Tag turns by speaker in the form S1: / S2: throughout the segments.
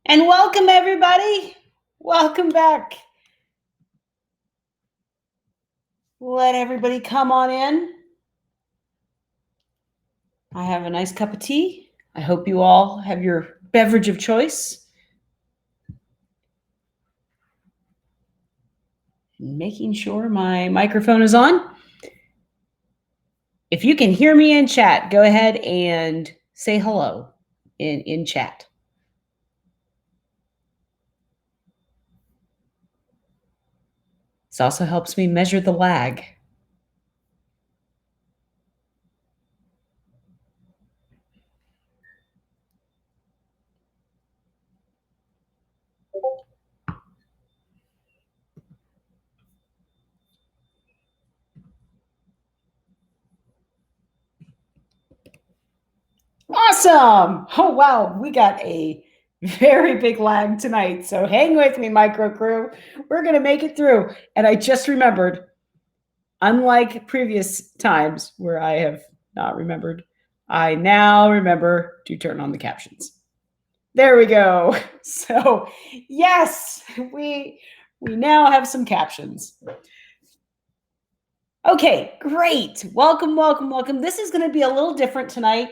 S1: And welcome, everybody. Welcome back. Let everybody come on in. I have a nice cup of tea. I hope you all have your beverage of choice. Making sure my microphone is on. If you can hear me in chat, go ahead and say hello in chat. This also helps me measure the lag. Awesome. Oh, wow. We got a very big lag tonight. So hang with me, micro crew. We're going to make it through. And I just remembered, unlike previous times where I have not remembered, I now remember to turn on the captions. There we go. So yes, we now have some captions. Okay, great. Welcome, welcome, welcome. This is going to be a little different tonight.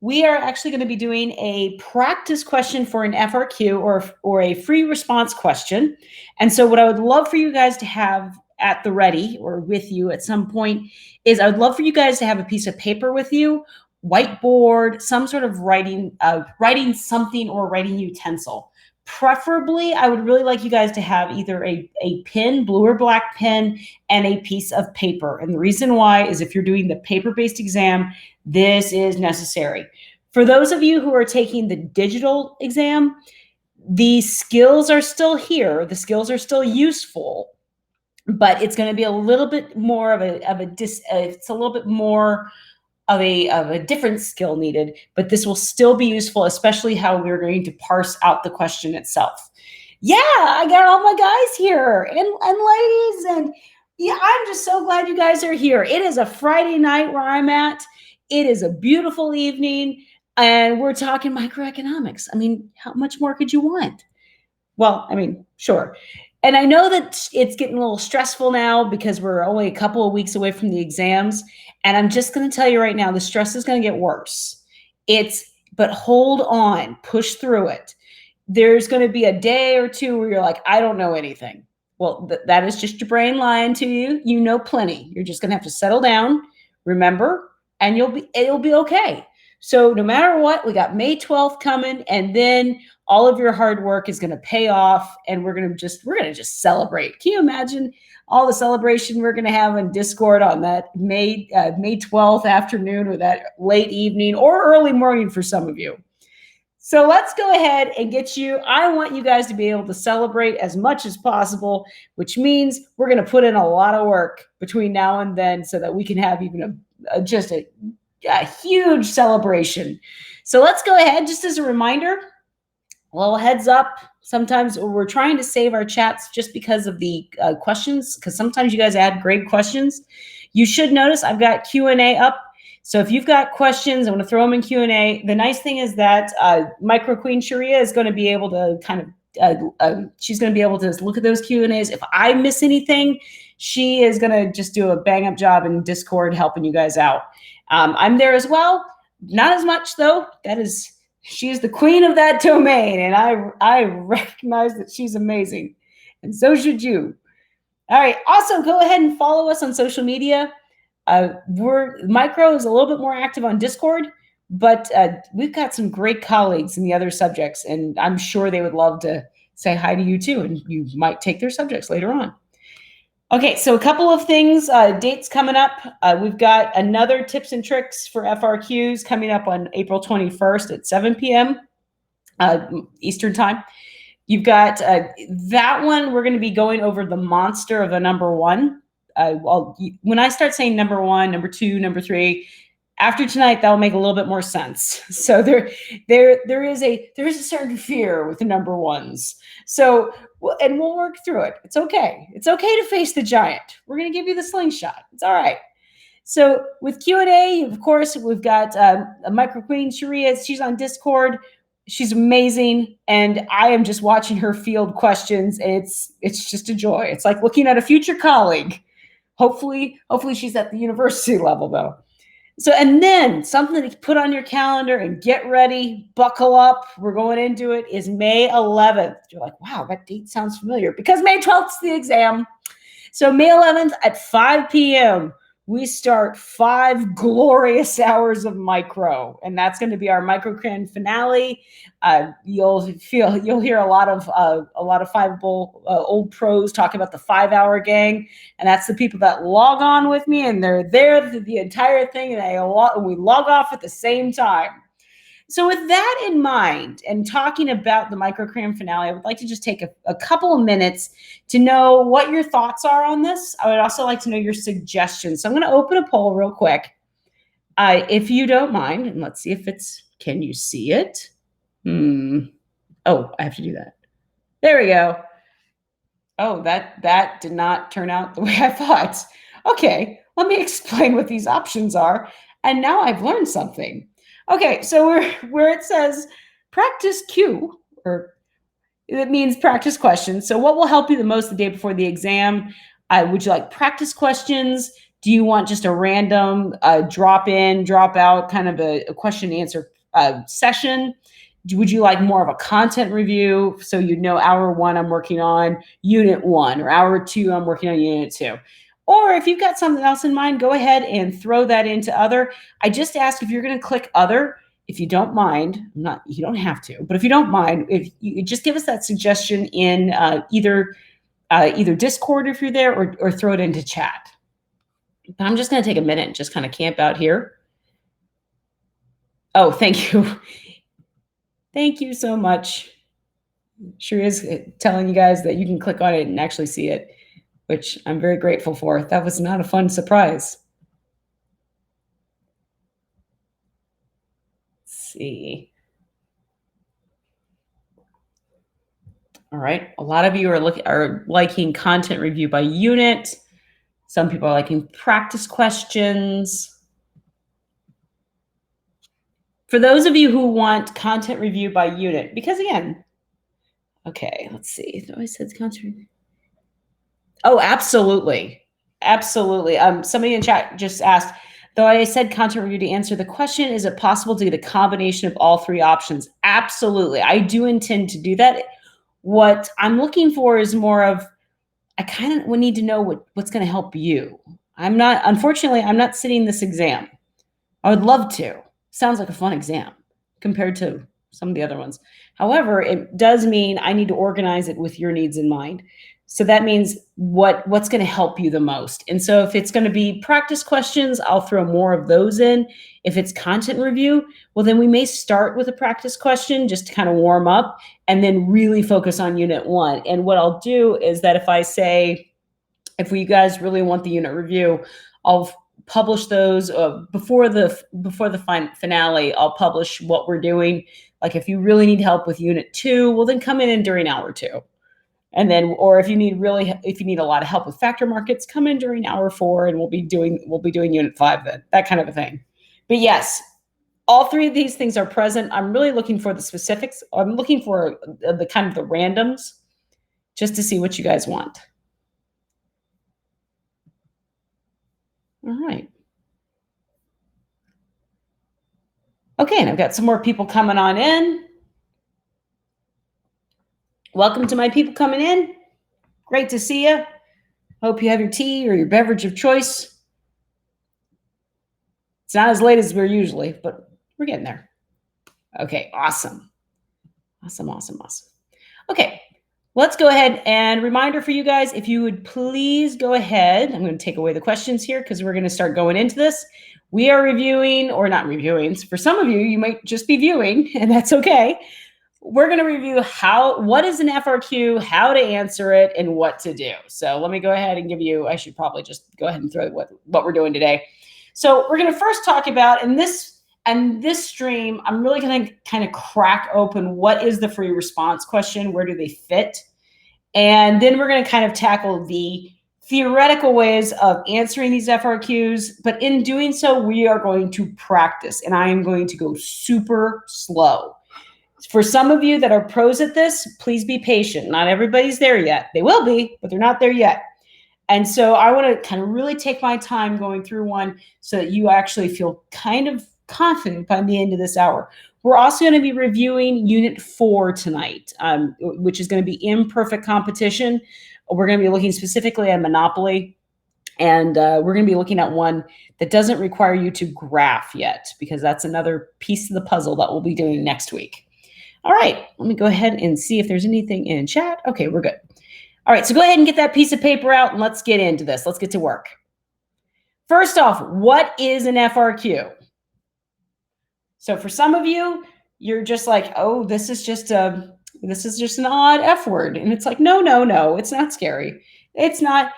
S1: We are actually going to be doing a practice question for an FRQ or a free response question. And so what I would love for you guys to have at the ready or with you at some point is I would love for you guys to have a piece of paper with you, whiteboard, some sort of writing something or writing utensil. Preferably, I would really like you guys to have either a pen, blue or black pen, and a piece of paper. And the reason why is if you're doing the paper-based exam, this is necessary. For those of you who are taking the digital exam, the skills are still here. The skills are still useful, but it's going to be a little bit more of it's a little bit more of a different skill needed, but this will still be useful, especially how we're going to parse out the question itself. Yeah, I got all my guys here and ladies, and yeah, I'm just so glad you guys are here. It is a Friday night where I'm at. It is a beautiful evening, and we're talking microeconomics. I mean, how much more could you want? Well, I mean, sure. And I know that it's getting a little stressful now because we're only a couple of weeks away from the exams. And I'm just going to tell you right now, the stress is going to get worse. But hold on, push through it. There's going to be a day or two where you're like, I don't know anything. Well, that is just your brain lying to you. You know plenty. You're just going to have to settle down, remember, and it'll be okay. So no matter what, we got May 12th coming, and then all of your hard work is going to pay off, and we're going to just celebrate. Can you imagine all the celebration we're going to have in Discord on that May 12th afternoon, or that late evening or early morning for some of you? So let's go ahead and I want you guys to be able to celebrate as much as possible, which means we're going to put in a lot of work between now and then so that we can have even a huge celebration. So let's go ahead, just as a reminder, a little heads up. Sometimes we're trying to save our chats just because of the questions, because sometimes you guys add great questions. You should notice I've got Q&A up. So if you've got questions, I'm going to throw them in Q&A. The nice thing is that Micro Queen Sharia is going to be able to she's going to be able to look at those Q&As. If I miss anything, she is going to just do a bang-up job in Discord helping you guys out. I'm there as well. Not as much, though. She is the queen of that domain, and I recognize that she's amazing, and so should you. All right. Also, go ahead and follow us on social media. Micro is a little bit more active on Discord, but we've got some great colleagues in the other subjects, and I'm sure they would love to say hi to you too, and you might take their subjects later on. Okay, so a couple of things, dates coming up. We've got another tips and tricks for FRQs coming up on April 21st at 7 p.m. Eastern time. You've got that one. We're going to be going over the monster of a number one. When I start saying number one, number two, number three, after tonight, that'll make a little bit more sense. So there is a certain fear with the number ones. So, and we'll work through it. It's okay. It's okay to face the giant. We're going to give you the slingshot. It's all right. So with Q&A, of course, we've got a Micro Queen Sharia. She's on Discord. She's amazing, and I am just watching her field questions, and it's just a joy. It's like looking at a future colleague. Hopefully she's at the university level though. So, and then something to put on your calendar and get ready, buckle up. We're going into it is May 11th. You're like, wow, that date sounds familiar because May 12th is the exam. So May 11th at 5 p.m., we start 5 glorious hours of micro, and that's going to be our micro finale. You'll hear a lot of fiveable old pros talk about the 5-hour gang, and that's the people that log on with me, and they're there the entire thing, and we log off at the same time. So with that in mind, and talking about the microcram finale, I would like to just take a couple of minutes to know what your thoughts are on this. I would also like to know your suggestions. So I'm going to open a poll real quick, if you don't mind, and let's see if can you see it? Oh, I have to do that. There we go. Oh, that did not turn out the way I thought. Okay, let me explain what these options are. And now I've learned something. Okay, so where it says practice Q, or it means practice questions. So what will help you the most the day before the exam? Would you like practice questions? Do you want just a random drop in, drop out kind of a question and answer session? Would you like more of a content review? So you know, hour 1, I'm working on unit 1, or hour 2, I'm working on unit 2. Or if you've got something else in mind, go ahead and throw that into other. I just ask if you're going to click other, if you don't mind, you don't have to, but if you don't mind, if you just give us that suggestion in either Discord if you're there, or throw it into chat. But I'm just going to take a minute and just kind of camp out here. Oh, thank you. Thank you so much. Sure is telling you guys that you can click on it and actually see it, which I'm very grateful for. That was not a fun surprise. Let's see. All right. A lot of you are liking content review by unit. Some people are liking practice questions. For those of you who want content review by unit, because again, okay, let's see. I said content review. Oh, absolutely. Absolutely. Somebody in chat just asked, though I said content review to answer the question, is it possible to get a combination of all 3 options? Absolutely. I do intend to do that. What I'm looking for is more of, I kind of need to know what's going to help you. Unfortunately, I'm not sitting this exam. I would love to. Sounds like a fun exam compared to some of the other ones. However, it does mean I need to organize it with your needs in mind. So that means what's going to help you the most. And so if it's going to be practice questions, I'll throw more of those in. If it's content review, well, then we may start with a practice question just to kind of warm up and then really focus on unit 1. And what I'll do is that if you guys really want the unit review, I'll publish those before the finale. I'll publish what we're doing. Like if you really need help with unit 2, well, then come in during hour 2. And then, or if you need a lot of help with factor markets, come in during hour 4, and we'll be doing unit 5 then, that kind of a thing. But yes, all 3 of these things are present. I'm really looking for the specifics. I'm looking for the kind of the randoms just to see what you guys want. All right. Okay, and I've got some more people coming on in. Welcome to my people coming in. Great to see you. Hope you have your tea or your beverage of choice. It's not as late as we're usually, but we're getting there. Okay, awesome. Awesome. Okay, let's go ahead, and reminder for you guys, if you would please go ahead. I'm going to take away the questions here because we're going to start going into this. We are reviewing, or not reviewing. For some of you, you might just be viewing, and that's okay. We're going to review what is an FRQ, how to answer it, and what to do. So let me go ahead and give you, I should probably just go ahead and throw what we're doing today. So we're going to first talk about, in this stream, I'm really going to kind of crack open what is the free response question, where do they fit? And then we're going to kind of tackle the theoretical ways of answering these FRQs, but in doing so, we are going to practice, and I am going to go super slow. For some of you that are pros at this, please be patient. Not everybody's there yet. They will be, but they're not there yet. And so I want to kind of really take my time going through one so that you actually feel kind of confident by the end of this hour. We're also going to be reviewing Unit 4 tonight, which is going to be imperfect competition. We're going to be looking specifically at monopoly. And we're going to be looking at one that doesn't require you to graph yet, because that's another piece of the puzzle that we'll be doing next week. All right, let me go ahead and see if there's anything in chat. Okay, we're good. All right, so go ahead and get that piece of paper out and let's get into this. Let's get to work. First off, what is an FRQ? So for some of you, you're just like, oh, this is just an odd F word. And it's like, no, it's not scary. It's not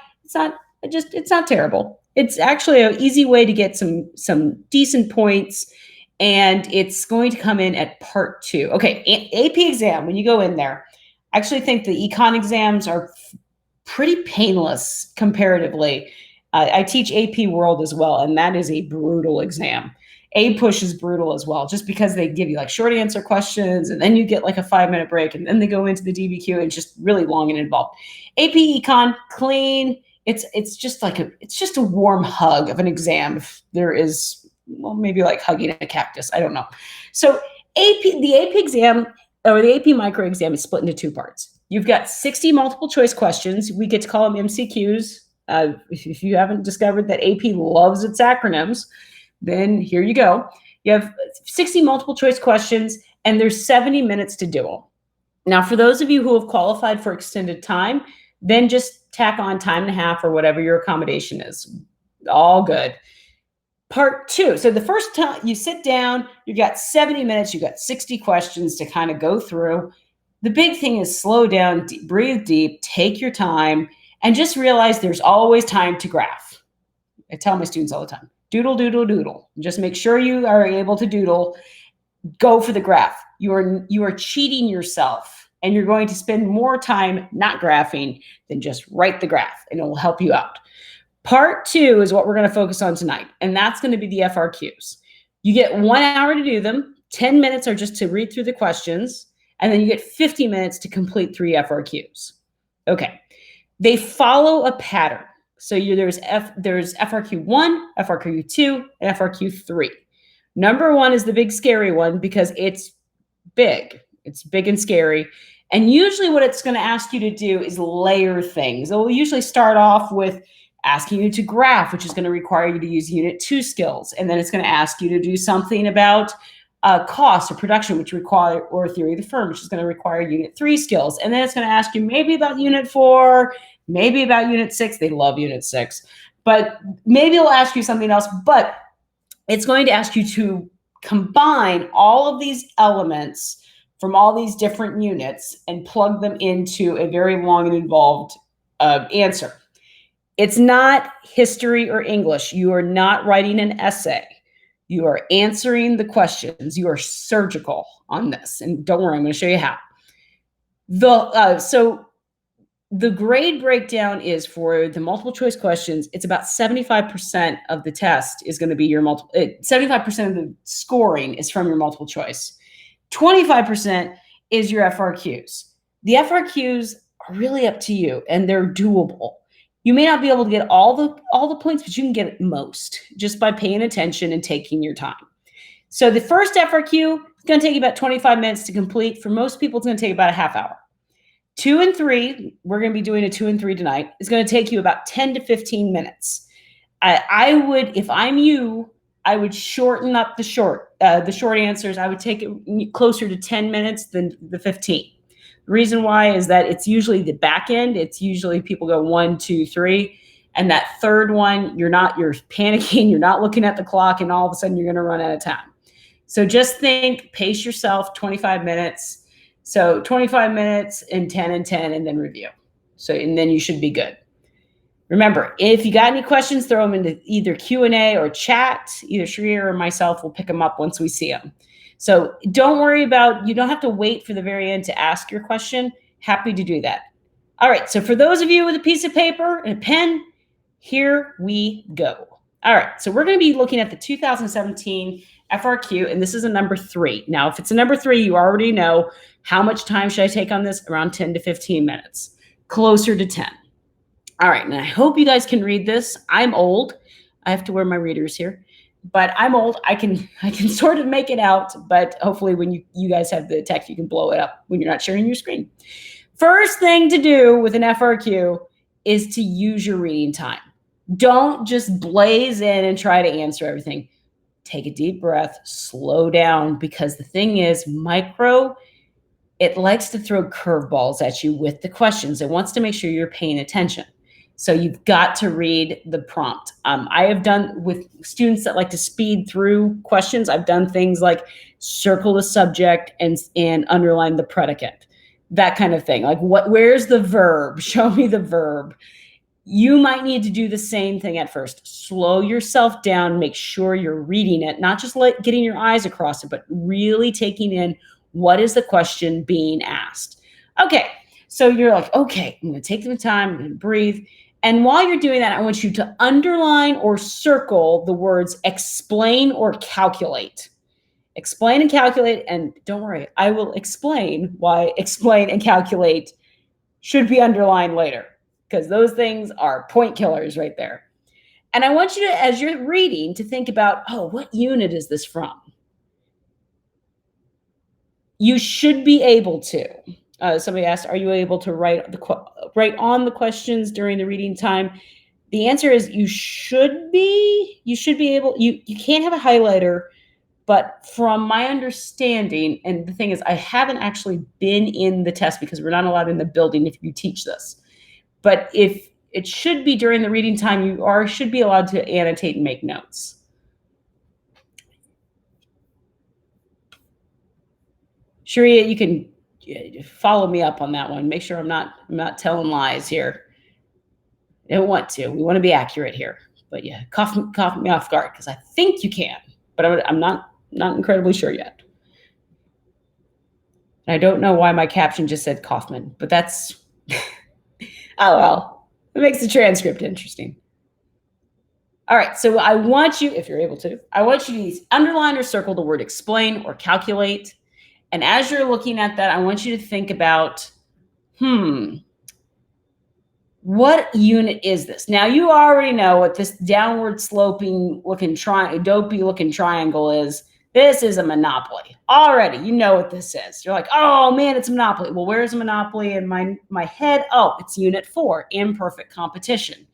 S1: terrible. It's actually an easy way to get some decent points, and it's going to come in at part 2. Okay, AP exam, when you go in there, I actually think the econ exams are pretty painless comparatively. I teach AP World as well, and that is a brutal exam. A-Push is brutal as well, just because they give you like short answer questions, and then you get like a 5-minute break, and then they go into the DBQ, and it's just really long and involved. AP Econ, clean. It's just a warm hug of an exam. If there is, well, maybe like hugging a cactus. I don't know. So the AP exam, or the AP micro exam, is split into 2 parts. You've got 60 multiple choice questions. We get to call them MCQs. If you haven't discovered that AP loves its acronyms, then here you go. You have 60 multiple choice questions, and there's 70 minutes to do them. Now, for those of you who have qualified for extended time, then just tack on time and a half or whatever your accommodation is. All good. Part 2. So the first time you sit down, you got 70 minutes, you got 60 questions to kind of go through. The big thing is slow down, breathe deep, take your time, and just realize there's always time to graph. I tell my students all the time, doodle, doodle, doodle. Just make sure you are able to doodle. Go for the graph. You are cheating yourself, and you're going to spend more time not graphing than just write the graph, and it will help you out. Part 2 is what we're going to focus on tonight, and that's going to be the FRQs. You get 1 hour to do them. 10 minutes are just to read through the questions, and then you get 50 minutes to complete 3 FRQs. Okay. They follow a pattern. So there's FRQ 1, FRQ 2, and FRQ 3. Number 1 is the big scary one because it's big. It's big and scary. And usually what it's going to ask you to do is layer things. It will usually start off with asking you to graph, which is going to require you to use Unit 2 skills. And then it's going to ask you to do something about cost or production, which require, or theory of the firm, which is going to require Unit 3 skills. And then it's going to ask you maybe about Unit 4, maybe about Unit 6. They love Unit 6. But maybe it'll ask you something else. But it's going to ask you to combine all of these elements from all these different units and plug them into a very long and involved answer. It's not history or English. You are not writing an essay. You are answering the questions. You are surgical on this. And don't worry, I'm going to show you how. So the grade breakdown is for the multiple choice questions. It's about 75% of the test is going to be your 75% of the scoring is from your multiple choice. 25% is your FRQs. The FRQs are really up to you, and they're doable. You may not be able to get all the points, but you can get most just by paying attention and taking your time. So the first FRQ is going to take you about 25 minutes to complete. For most people, it's going to take about a half hour. 2 and 3, we're going to be doing a 2 and 3 tonight, is going to take you about 10 to 15 minutes. I would, if I'm you, I would shorten up the short answers. I would take it closer to 10 minutes than the 15. The reason why is that it's usually the back end. It's usually people go 1, 2, 3. And that third one, you're panicking, you're not looking at the clock, and all of a sudden you're going to run out of time. So just think, pace yourself, 25 minutes. So 25 minutes and 10 and 10, and then review. And then you should be good. Remember, if you got any questions, throw them into either Q&A or chat. Either Shreya or myself will pick them up once we see them. So don't worry you don't have to wait for the very end to ask your question. Happy to do that. All right, so for those of you with a piece of paper and a pen, here we go. All right, so we're going to be looking at the 2017 FRQ, and this is a number 3. Now, if it's a number 3, you already know how much time should I take on this? Around 10 to 15 minutes, closer to 10. All right, and I hope you guys can read this. I'm old. I have to wear my readers here, but I'm old. I can sort of make it out, but hopefully when you guys have the tech, you can blow it up when you're not sharing your screen. First thing to do with an FRQ is to use your reading time. Don't just blaze in and try to answer everything. Take a deep breath, slow down, because the thing is, micro, it likes to throw curveballs at you with the questions. It wants to make sure you're paying attention. So you've got to read the prompt. I have done with students that like to speed through questions. I've done things like circle the subject and underline the predicate, that kind of thing. Like where's the verb? Show me the verb. You might need to do the same thing at first. Slow yourself down, make sure you're reading it, not just getting your eyes across it, but really taking in what is the question being asked. Okay, so you're like, okay, I'm gonna take the time, I'm gonna breathe. And while you're doing that, I want you to underline or circle the words explain or calculate. Explain and calculate, and don't worry, I will explain why explain and calculate should be underlined later, because those things are point killers right there. And I want you to, as you're reading, to think about, oh, what unit is this from? You should be able to. Somebody asked, are you able to write on the questions during the reading time? The answer is you should be. You should be able. You can't have a highlighter, but from my understanding, and the thing is, I haven't actually been in the test because we're not allowed in the building if you teach this. But if it should be during the reading time, you should be allowed to annotate and make notes. Sharia, you can follow me up on that one. Make sure I'm not telling lies here. I don't want to. We want to be accurate here. But yeah, cough me off guard, because I think you can, but I'm not incredibly sure yet. And I don't know why my caption just said Kaufman, but that's oh well. It makes the transcript interesting. All right, so I want you, if you're able to, I want you to underline or circle the word explain or calculate. And as you're looking at that, I want you to think about, what unit is this? Now, you already know what this downward sloping looking dopey looking triangle is. This is a monopoly. Already, you know what this is. You're like, oh man, it's a monopoly. Well, where's a monopoly in my head? Oh, it's unit 4, imperfect competition.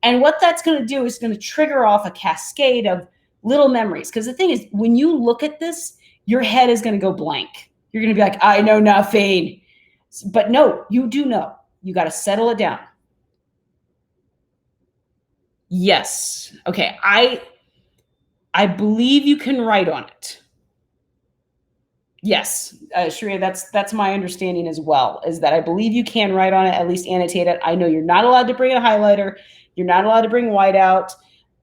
S1: And what that's going to do is going to trigger off a cascade of little memories. Because the thing is, when you look at this, your head is going to go blank. You're going to be like, I know nothing. But no, you do know. You got to settle it down. Yes. Okay. I believe you can write on it. Yes, Sharia, that's my understanding as well, is that I believe you can write on it, at least annotate it. I know you're not allowed to bring a highlighter. You're not allowed to bring whiteout.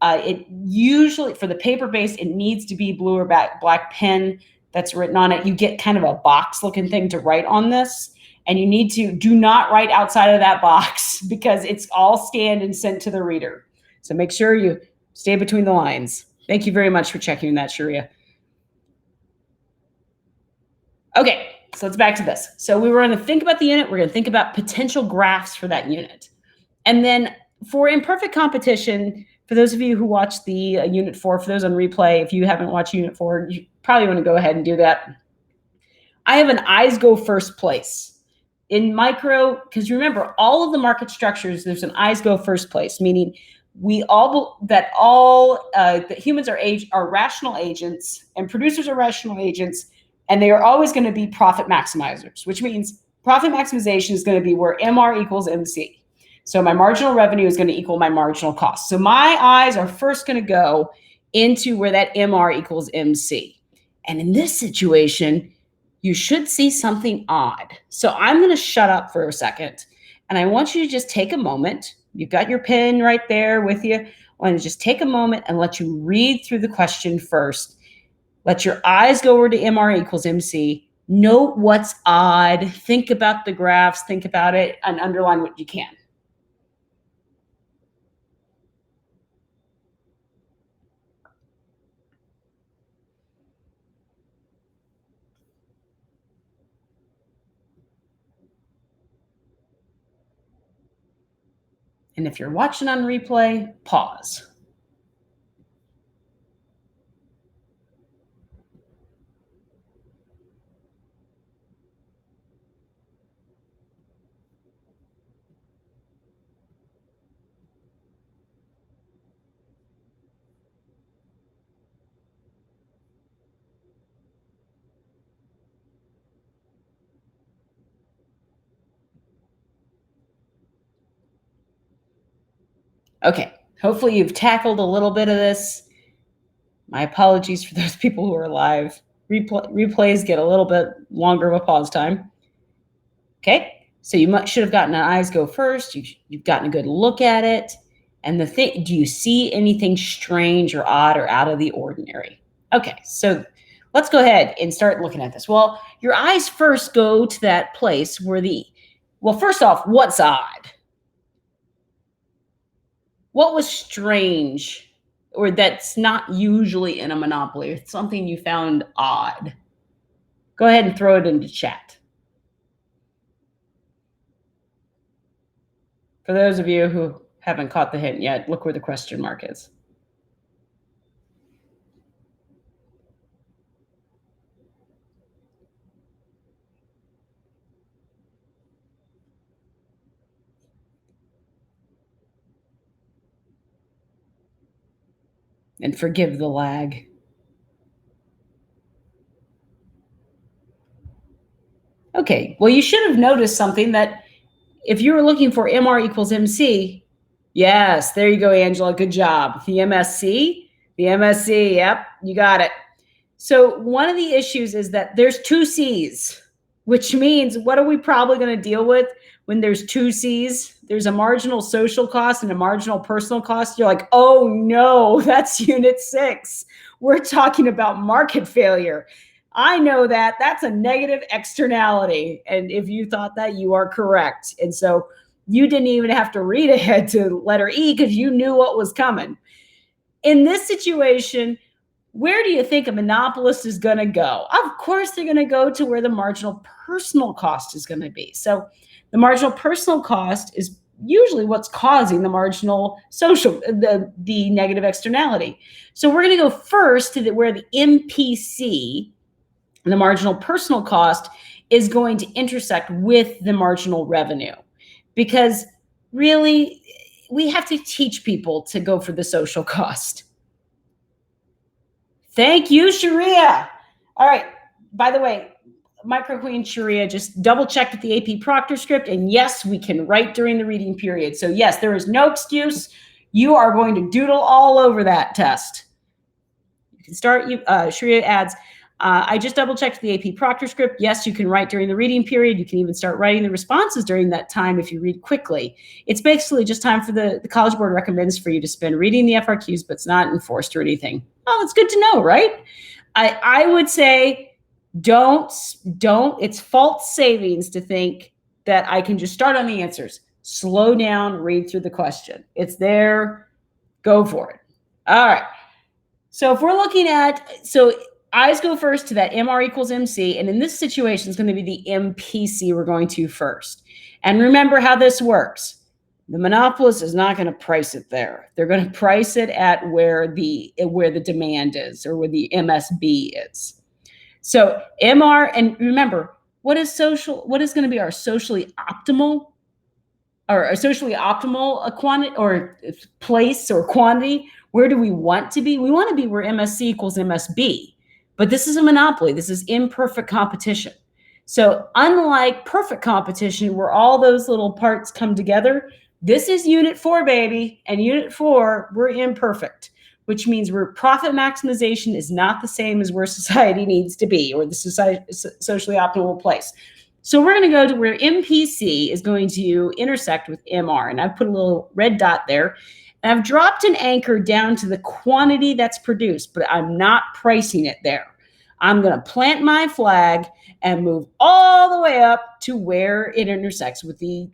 S1: It usually, for the paper-based, it needs to be blue or black pen that's written on it. You get kind of a box-looking thing to write on this, and you need to do not write outside of that box, because it's all scanned and sent to the reader. So make sure you stay between the lines. Thank you very much for checking that, Sharia. Okay, so let's back to this. So we were going to think about the unit. We're going to think about potential graphs for that unit. And then for imperfect competition, for those of you who watched the Unit 4, for those on replay, if you haven't watched Unit 4, you probably want to go ahead and do that. I have an eyes go first place. In micro, because remember, all of the market structures, there's an eyes go first place, meaning that humans are rational agents and producers are rational agents, and they are always going to be profit maximizers, which means profit maximization is going to be where MR equals MC. So my marginal revenue is going to equal my marginal cost. So my eyes are first going to go into where that MR equals MC. And in this situation, you should see something odd. So I'm going to shut up for a second, and I want you to just take a moment. You've got your pen right there with you. I want to just take a moment and let you read through the question first. Let your eyes go over to MR equals MC. Note what's odd. Think about the graphs. Think about it and underline what you can. And if you're watching on replay, pause. Okay, hopefully you've tackled a little bit of this. My apologies for those people who are live. Replays get a little bit longer of a pause time. Okay, so you should have gotten an eyes go first. You've gotten a good look at it. And do you see anything strange or odd or out of the ordinary? Okay, so let's go ahead and start looking at this. Well, your eyes first go to that place where well, first off, what's odd? What was strange or that's not usually in a monopoly? It's something you found odd. Go ahead and throw it into chat. For those of you who haven't caught the hint yet, look where the question mark is. And forgive the lag. Okay, well, you should have noticed something that if you were looking for MR equals MC, yes, there you go, Angela, good job. The MSC, yep, you got it. So one of the issues is that there's two C's, which means what are we probably going to deal with when there's two C's? There's a marginal social cost and a marginal personal cost. You're like, oh no, that's unit 6. We're talking about market failure. I know that. That's a negative externality. And if you thought that, you are correct. And so you didn't even have to read ahead to letter E because you knew what was coming. In this situation, where do you think a monopolist is going to go? Of course, they're going to go to where the marginal personal cost is going to be. So the marginal personal cost is usually what's causing the marginal social, the negative externality. So we're going to go first to where the MPC, the marginal personal cost, is going to intersect with the marginal revenue. Because really, we have to teach people to go for the social cost. Thank you, Sharia. All right. By the way, Micro Queen Sharia just double checked with the AP Proctor script. And yes, we can write during the reading period. So yes, there is no excuse. You are going to doodle all over that test. You can start, Sharia adds, I just double checked the AP Proctor script. Yes, you can write during the reading period. You can even start writing the responses during that time if you read quickly. It's basically just time for the College Board recommends for you to spend reading the FRQs, but it's not enforced or anything. Oh, it's good to know, right? I would say don't, it's false savings to think that I can just start on the answers. Slow down, read through the question. It's there, go for it. All right. So if we're looking at, eyes go first to that MR equals MC, and in this situation, it's going to be the MPC we're going to first. And remember how this works. The monopolist is not going to price it there. They're going to price it at where the demand is or where the MSB is. So MR, and remember, what is going to be our socially optimal or a socially optimal quantity or place or quantity? Where do we want to be? We want to be where MSC equals MSB. But this is a monopoly. This is imperfect competition. So unlike perfect competition, where all those little parts come together, this is unit 4, baby. And unit 4, we're imperfect, which means where profit maximization is not the same as where society needs to be or the socially optimal place. So we're going to go to where MPC is going to intersect with MR. And I've put a little red dot there. And I've dropped an anchor down to the quantity that's produced, but I'm not pricing it there. I'm going to plant my flag and move all the way up to where it intersects with the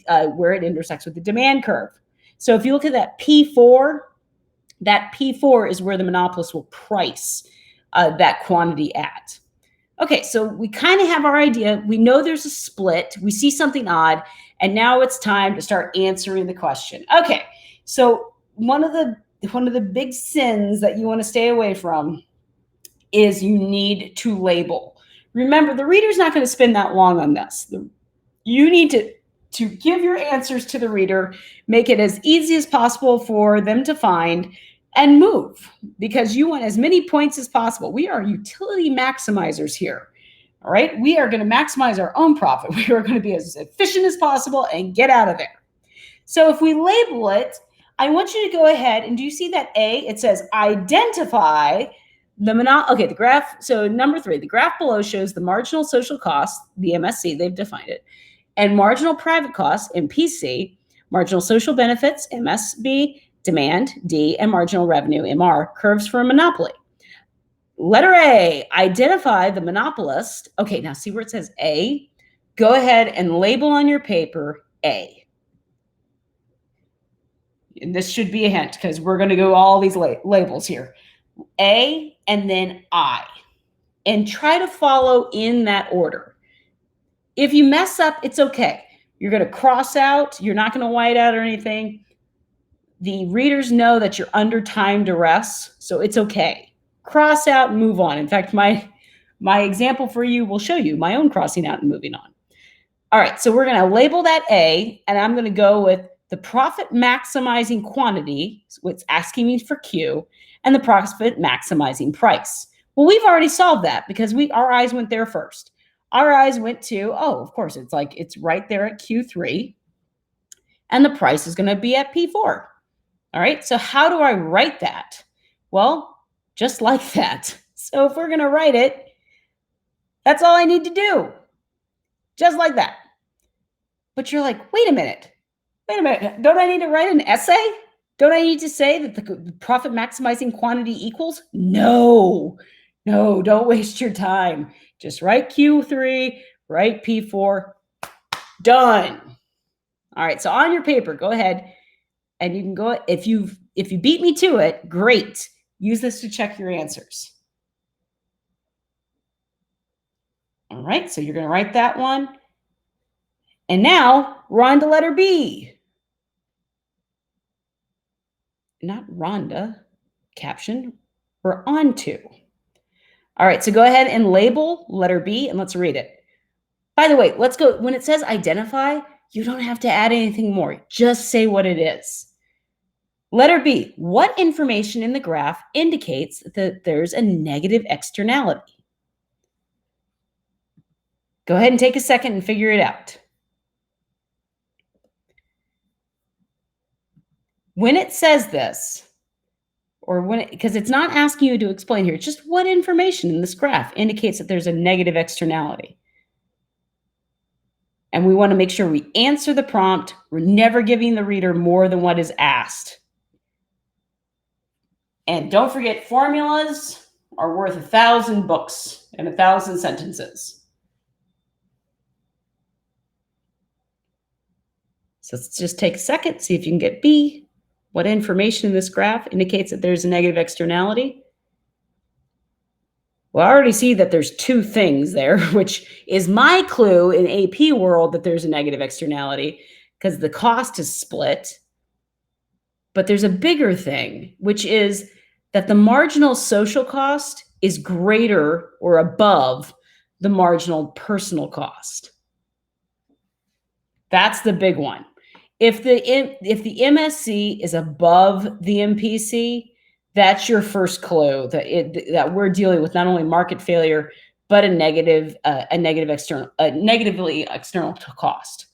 S1: demand curve. So if you look at that P4 is where the monopolist will price that quantity at. Okay, so we kind of have our idea. We know there's a split. We see something odd, and now it's time to start answering the question. Okay. So one of the big sins that you want to stay away from is you need to label. Remember, the reader's not going to spend that long on this. You need to give your answers to the reader, make it as easy as possible for them to find, and move, because you want as many points as possible. We are utility maximizers here. All right. We are going to maximize our own profit. We are going to be as efficient as possible and get out of there. So if we label it, I want you to go ahead and do you see that A? It says identify the graph. So number 3, the graph below shows the marginal social cost, the MSC, they've defined it, and marginal private costs, MPC, marginal social benefits, MSB, demand, D, and marginal revenue, MR, curves for a monopoly. Letter A, identify the monopolist. Okay, now see where it says A? Go ahead and label on your paper A. And this should be a hint because we're going to go all these labels here. A and then I. And try to follow in that order. If you mess up, it's okay. You're going to cross out. You're not going to white out or anything. The readers know that you're under time duress, so it's okay. Cross out and move on. In fact, my example for you will show you my own crossing out and moving on. All right, so we're going to label that A, and I'm going to go with the profit maximizing quantity, what's asking me for Q, and the profit maximizing price. Well, we've already solved that because our eyes went there first. Our eyes went to, oh, of course, it's right there at Q3, and the price is going to be at P4. All right, so how do I write that? Well, just like that. So if we're going to write it, that's all I need to do. Just like that. But you're like, wait a minute. Don't I need to write an essay? Don't I need to say that the profit maximizing quantity equals? No, don't waste your time. Just write Q3, write P4, done. All right, so on your paper, go ahead and you can go, if you beat me to it, great. Use this to check your answers. All right, so you're going to write that one. And now we're on to letter B. Not Rhonda, caption, we're on to. All right, so go ahead and label letter B and let's read it. By the way, let's go. When it says identify, you don't have to add anything more. Just say what it is. Letter B, what information in the graph indicates that there's a negative externality? Go ahead and take a second and figure it out. When it says this, or because it's not asking you to explain here, it's just what information in this graph indicates that there's a negative externality. And we want to make sure we answer the prompt. We're never giving the reader more than what is asked. And don't forget, formulas are worth 1,000 books and 1,000 sentences. So let's just take a second, see if you can get B. What information in this graph indicates that there's a negative externality? Well, I already see that there's 2 things there, which is my clue in AP world that there's a negative externality because the cost is split. But there's a bigger thing, which is that the marginal social cost is greater or above the marginal personal cost. That's the big one. If the MSC is above the MPC, that's your first clue that we're dealing with not only market failure but a negatively external cost.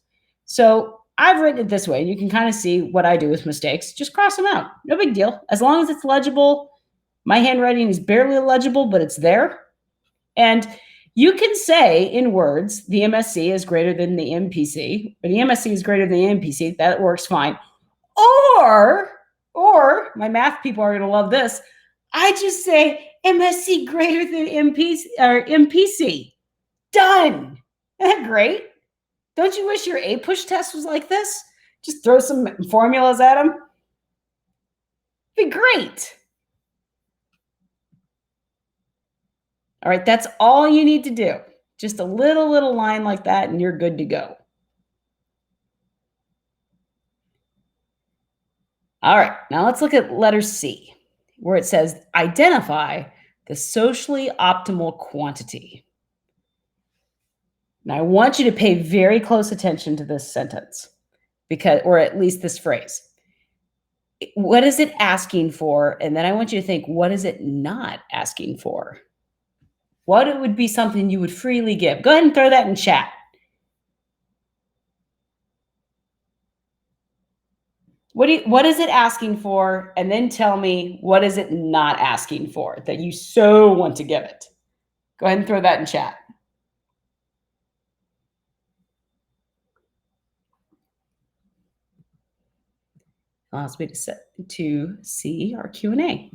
S1: So I've written it this way, and you can kind of see what I do with mistakes. Just cross them out. No big deal. As long as it's legible. My handwriting is barely legible, but it's there. And you can say in words, the MSC is greater than the MPC, or the MSC is greater than the MPC. That works fine. Or my math people are going to love this. I just say MSC greater than MPC or MPC. Done. Isn't that great? Don't you wish your A-push test was like this? Just throw some formulas at them. It'd be great. All right, that's all you need to do. Just a little line like that, and you're good to go. All right, now let's look at letter C, where it says identify the socially optimal quantity. Now I want you to pay very close attention to this sentence, because, or at least this phrase. What is it asking for? And then I want you to think, what is it not asking for? What it would be something you would freely give? Go ahead and throw that in chat. What is it asking for? And then tell me, what is it not asking for that you so want to give it? Go ahead and throw that in chat. Allows me to see our Q&A.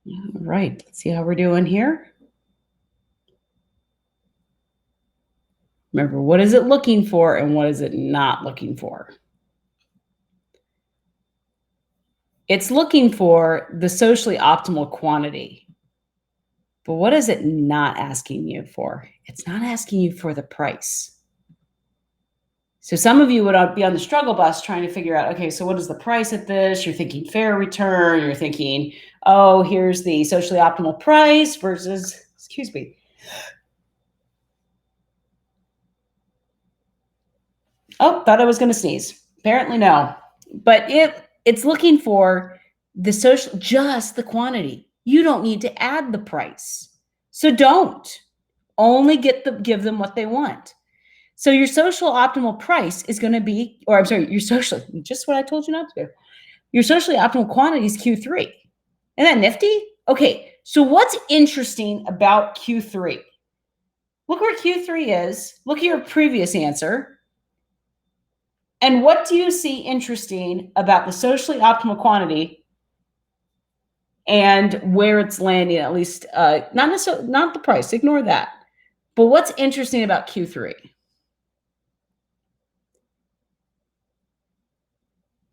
S1: All right, let's see how we're doing here. Remember, what is it looking for and what is it not looking for? It's looking for the socially optimal quantity. But what is it not asking you for? It's not asking you for the price. So some of you would be on the struggle bus trying to figure out, okay, so what is the price of this? You're thinking fair return. You're thinking, oh, here's the socially optimal price versus, excuse me. Oh, thought I was going to sneeze. Apparently no. But it's looking for the social, just the quantity. You don't need to add the price. So don't. Only give them what they want. So your social optimal price is going to be, or I'm sorry, your social, just what I told you not to do. Your socially optimal quantity is Q3. Isn't that nifty? Okay, so what's interesting about Q3? Look where Q3 is. Look at your previous answer. And what do you see interesting about the socially optimal quantity and where it's landing, at least, not necessarily, not the price, ignore that. But what's interesting about Q3?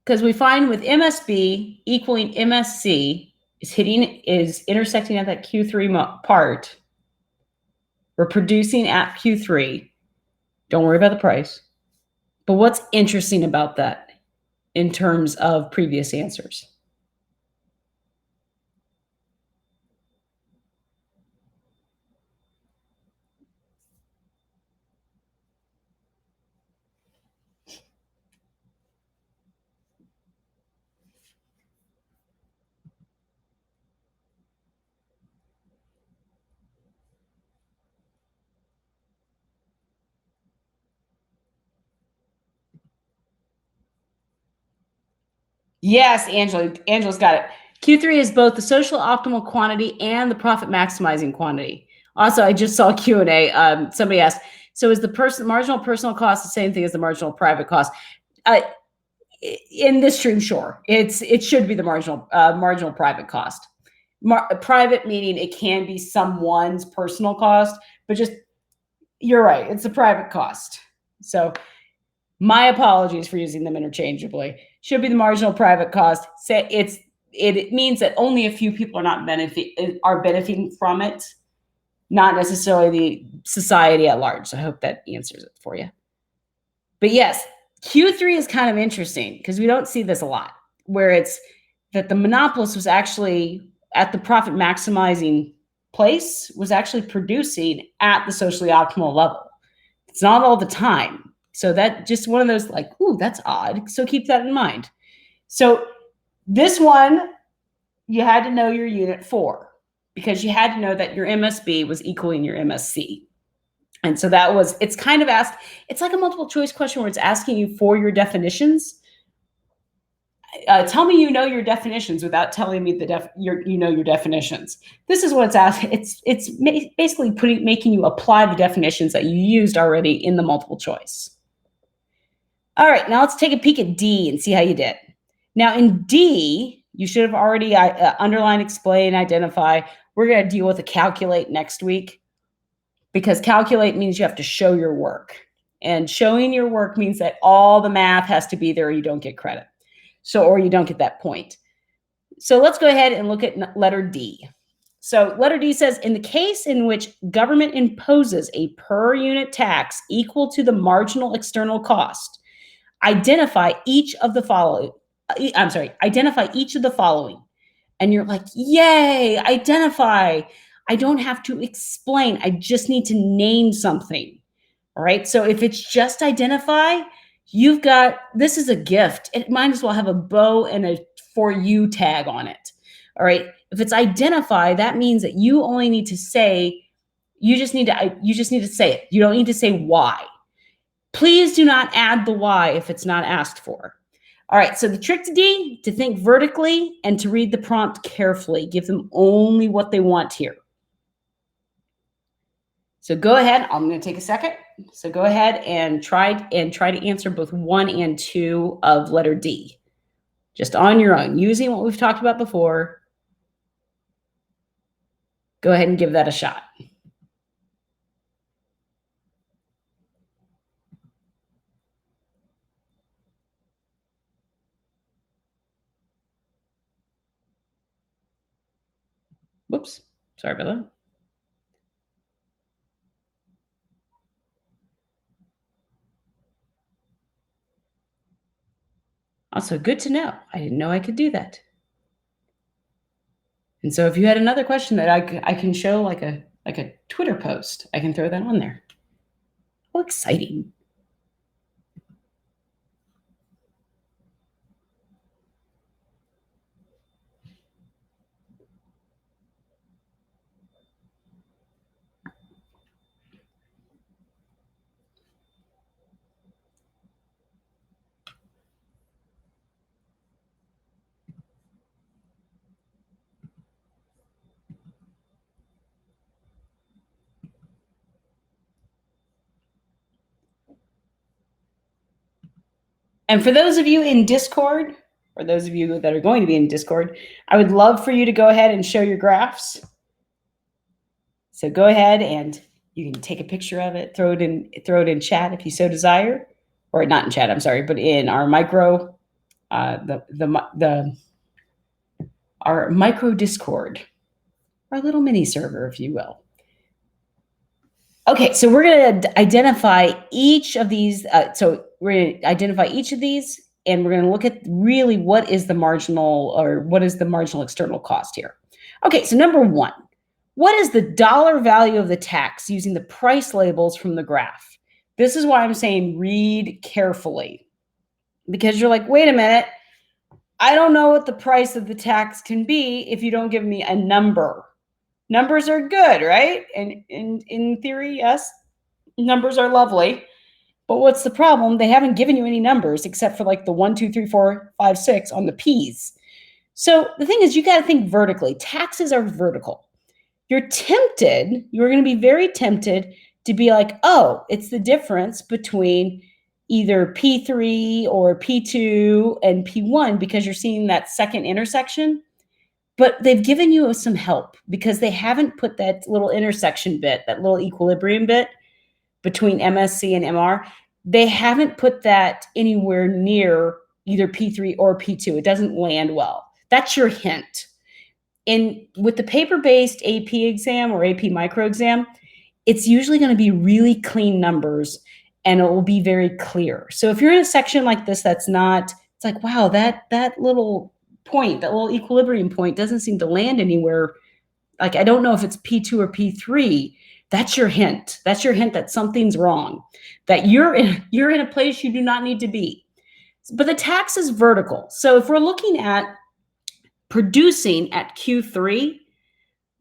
S1: Because we find with MSB equaling MSC is intersecting at that Q3 part. We're producing at Q3. Don't worry about the price. But what's interesting about that in terms of previous answers? Yes, Angela. Angela's got it. Q3 is both the social optimal quantity and the profit maximizing quantity. Also, I just saw Q&A. Somebody asked, so is the marginal personal cost the same thing as the marginal private cost? In this stream, sure. It should be the marginal private cost. Private meaning it can be someone's personal cost, but just, you're right, it's a private cost. So my apologies for using them interchangeably. Should be the marginal private cost. It means that only a few people are benefiting from it, not necessarily the society at large. So I hope that answers it for you. But yes, Q3 is kind of interesting because we don't see this a lot, where it's that the monopolist was actually at the profit maximizing place, was actually producing at the socially optimal level. It's not all the time. So that just one of those like, ooh, that's odd. So keep that in mind. So this one, you had to know your unit for, because you had to know that your MSB was equaling your MSC. And so it's kind of asked, it's like a multiple choice question where it's asking you for your definitions. Tell me you know your definitions without telling me you know your definitions. This is what it's asking. It's basically making you apply the definitions that you used already in the multiple choice. All right, now let's take a peek at D and see how you did. Now in D, you should have already underline, explain, identify. We're going to deal with a calculate next week because calculate means you have to show your work. And showing your work means that all the math has to be there or you don't get credit. So, or you don't get that point. So let's go ahead and look at letter D. So letter D says, in the case in which government imposes a per unit tax equal to the marginal external cost, identify each of the following. Identify each of the following. And you're like, yay, identify. I don't have to explain. I just need to name something. All right. So if it's just identify, you've got, this is a gift. It might as well have a bow and a for you tag on it. All right. If it's identify, that means that you only need to say, you just need to say it. You don't need to say why. Please do not add the why if it's not asked for. All right. So the trick to D, to think vertically and to read the prompt carefully. Give them only what they want here. So go ahead. I'm going to take a second. So go ahead and try to answer both 1 and 2 of letter D. Just on your own, using what we've talked about before. Go ahead and give that a shot. Whoops. Sorry about that. Also, good to know. I didn't know I could do that. And so if you had another question that I can show like a Twitter post, I can throw that on there. How exciting. And for those of you in Discord, or those of you that are going to be in Discord, I would love for you to go ahead and show your graphs. So go ahead and you can take a picture of it, throw it in chat if you so desire, or not in chat, I'm sorry, but in our micro, our micro Discord, our little mini server, if you will. Okay, so we're going to identify each of these. So we're going to identify each of these, and we're going to look at really what is the marginal external cost here. Okay, so number 1, what is the dollar value of the tax using the price labels from the graph? This is why I'm saying read carefully, because you're like, wait a minute, I don't know what the price of the tax can be if you don't give me a number. Numbers are good, right? And in theory, yes, numbers are lovely. But what's the problem? They haven't given you any numbers except for like the 1, 2, 3, 4, 5, 6 on the P's. So the thing is, you got to think vertically. Taxes are vertical. You're going to be very tempted to be like, oh, it's the difference between either P3 or P2 and P1 because you're seeing that second intersection. But they've given you some help because they haven't put that little intersection bit, that little equilibrium bit between MSC and MR. They haven't put that anywhere near either P3 or P2. It doesn't land well. That's your hint. With the paper-based AP exam or AP micro exam, it's usually going to be really clean numbers and it will be very clear. So if you're in a section like this, that's not, it's like, wow, that little point, that little equilibrium point doesn't seem to land anywhere. Like, I don't know if it's P2 or P3. That's your hint. That's your hint that something's wrong, that you're in a place you do not need to be. But the tax is vertical. So if we're looking at producing at Q3,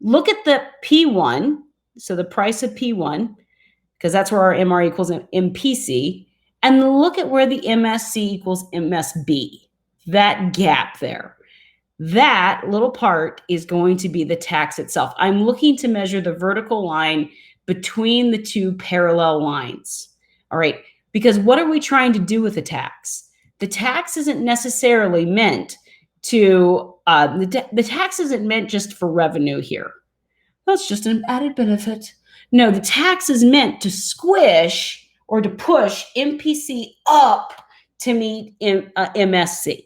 S1: look at the P1, so the price of P1, because that's where our MR equals MPC, and look at where the MSC equals MSB. that gap there. That little part is going to be the tax itself. I'm looking to measure the vertical line between the two parallel lines. All right, because what are we trying to do with the tax? The tax isn't necessarily meant to, the tax isn't meant just for revenue here. That's just an added benefit. No, the tax is meant to squish or to push MPC up to meet MSC.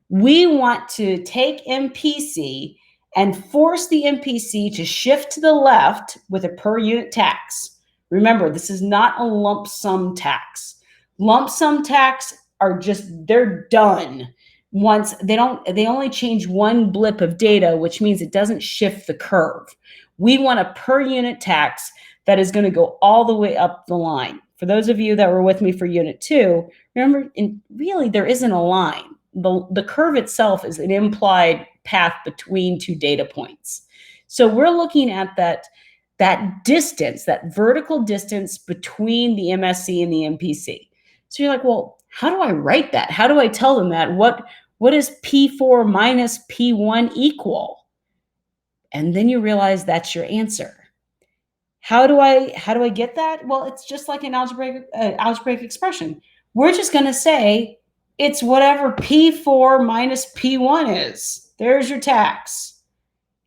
S1: We want to take MPC and force the MPC to shift to the left with a per unit tax. Remember, this is not a lump sum tax. Lump sum tax are just, they're done. Once they only change one blip of data, which means it doesn't shift the curve. We want a per unit tax that is going to go all the way up the line. For those of you that were with me for unit 2, remember, really there isn't a line. The curve itself is an implied path between two data points. So we're looking at that distance, that vertical distance between the MSC and the MPC. So you're like, well, how do I write that? How do I tell them that? What does P4 minus P1 equal? And then you realize that's your answer. How do I get that? Well, it's just like an algebraic expression. We're just going to say it's whatever P4 minus P1 is. There's your tax.